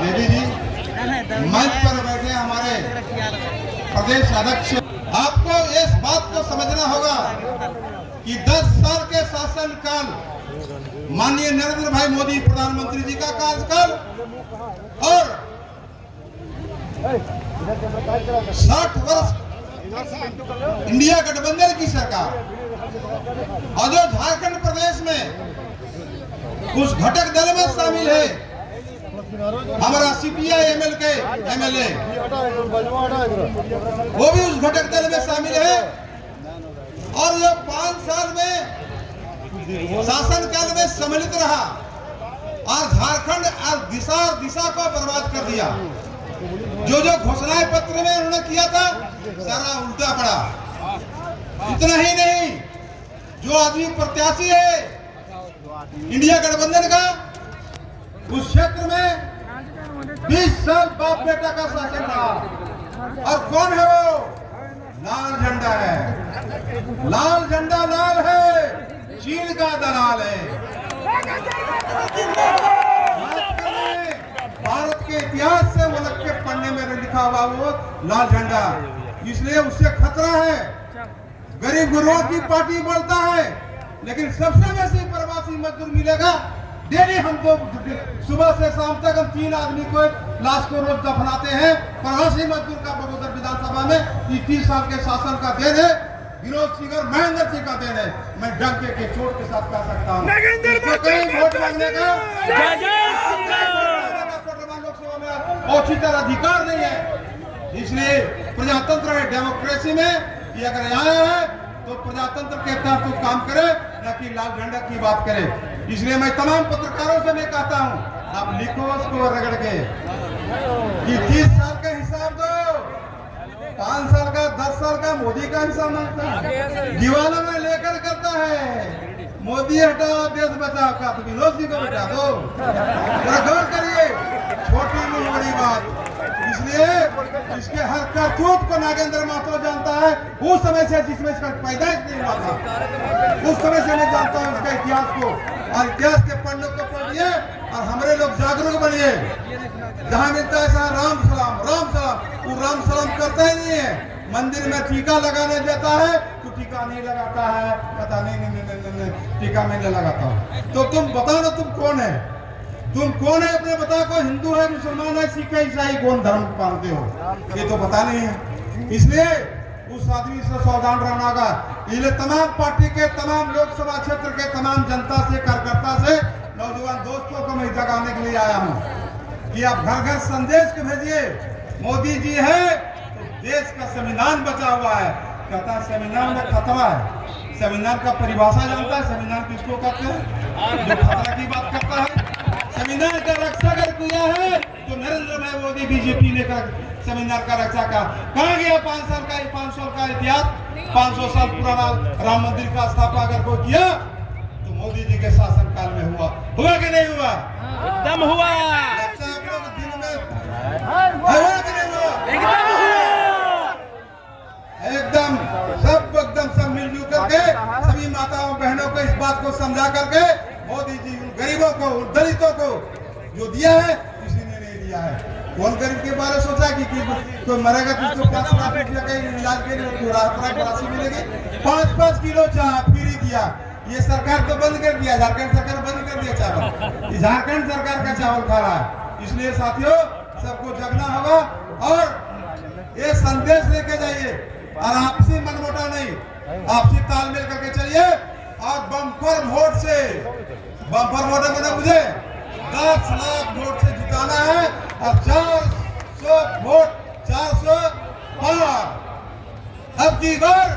देवी जी, मंच पर बैठे हमारे प्रदेश अध्यक्ष, आपको इस बात को समझना होगा कि 10 साल के शासनकाल माननीय नरेंद्र भाई मोदी प्रधानमंत्री जी का कार्यकाल और 60 वर्ष इंडिया गठबंधन की सरकार और जो झारखंड प्रदेश में उस घटक दल में शामिल है हमारा सीपीआई एमएलए, वो भी उस घटक दल में शामिल है। और जो 5 साल में शासनकाल में सम्मिलित रहा और झारखंड और दिशा को बर्बाद कर दिया। जो घोषणाएं पत्र में उन्होंने किया था सारा उल्टा पड़ा। इतना ही नहीं, जो आदमी प्रत्याशी है इंडिया गठबंधन का, उस क्षेत्र में 20 साल बाप बेटा का शासन रहा। और कौन है वो? लाल झंडा है। लाल झंडा लाल है, चीन का दलाल है। भारत के इतिहास से वो लग के पढ़ने में लिखा हुआ वो लाल झंडा, इसलिए उससे खतरा है। गरीब गुरुओं की पार्टी बोलता है, लेकिन सबसे बेसी प्रवासी मजदूर मिलेगा। डेली हमको सुबह से शाम तक हम 3 आदमी को लाश को रोज दफनाते हैं। प्रवासी मजदूर का बगोदर विधानसभा में 30 साल के शासन का देन है। विनोद सिंह और महेंद्र सिंह का देन है। मैं डंके के चोट के साथ कह सकता हूँ, वोट मांगने का लोकसभा में औचित्य अधिकार नहीं है। इसलिए प्रजातंत्र है, डेमोक्रेसी में ये अगर आया है तो प्रजातंत्र के तहत तो काम करे, न कि लाल झंडा की बात करे। इसलिए मैं तमाम पत्रकारों से मैं कहता हूं, आप लिखो उसको रगड़ के कि 30 साल का हिसाब दो, 5 साल का, 10 साल का मोदी का हिसाब मांगता है, दीवाना में लेकर करता है। मोदी हटाओ देश बचाओ का तो विनोद सिंह को बचा दो। गौर करिए, छोटी नहीं बड़ी बात। इसलिए इसके हर करतूत को नागेंद्र महतो जानता है। उस समय से जिसमें इसका पैदाइश नहीं हुआ था, उस समय से मैं जानता हूँ उसके इतिहास को। और इतिहास के पन्नों को पढ़िए और हमारे लोग जागरूक बनिए। जहाँ मिलता है सहाँ राम सलाम, राम सलाम। वो राम सलाम करता ही नहीं है। मंदिर में टीका लगाने देता है तो टीका नहीं लगाता है, पता नहीं टीका मैं नहीं लगाता हूँ। तो तुम बताओ ना, तुम कौन है? तुम कौन है अपने बता को? हिंदू है, मुसलमान है, सिख है, ईसाई, कौन धर्म मानते हो? ये तो पता नहीं है। इसलिए उस आदमी से सावधान रहना होगा। इसलिए तमाम पार्टी के, तमाम लोकसभा क्षेत्र के तमाम जनता से, कार्यकर्ता से, नौजवान दोस्तों को मैं जगाने के लिए आया हूँ कि आप घर घर संदेश को भेजिए। मोदी जी है तो देश का संविधान बचा हुआ है। कहता है संविधान में खतरा है। संविधान का परिभाषा जानता है? संविधान किसको कहते हैं? जो खतरा की बात करता है। संविधान का रक्षा अगर किया है तो नरेंद्र भाई मोदी बीजेपी ने संविधान का रक्षा का। कहाँ गया 5 साल का इतिहास? 500 साल पुराना राम मंदिर का स्थापना अगर कोई किया तो मोदी जी के शासन काल में हुआ कि नहीं हुआ? एकदम हुआ। दिन में हुआ कि नहीं हुआ? एकदम सब मिलजुल करके सभी माताओं बहनों को इस बात को समझा करके मोदी जी उन गरीबों को, उन दलितों को जो दिया है किसी ने नहीं दिया है। कौन गरीब के बारे में सोचा कि कोई मरेगा तो उसको 5 लाख रुपया का इलाज के लिए राशि मिलेगी? 5-5 किलो चावल फ्री दिया। ये सरकार तो बंद कर दिया, झारखंड सरकार बंद कर दिया चावल। झारखंड सरकार का चावल खा रहा है। इसलिए साथियों सबको जगना होगा और ये संदेश लेके जाइए और आपसी मनमुटाव नहीं, आपसी तालमेल करके चलिए। और बम्पर वोट से, बम्पर वोट मैंने मुझे 10 लाख वोट से जिताना है और 400 वोट 400 पार। अब की बार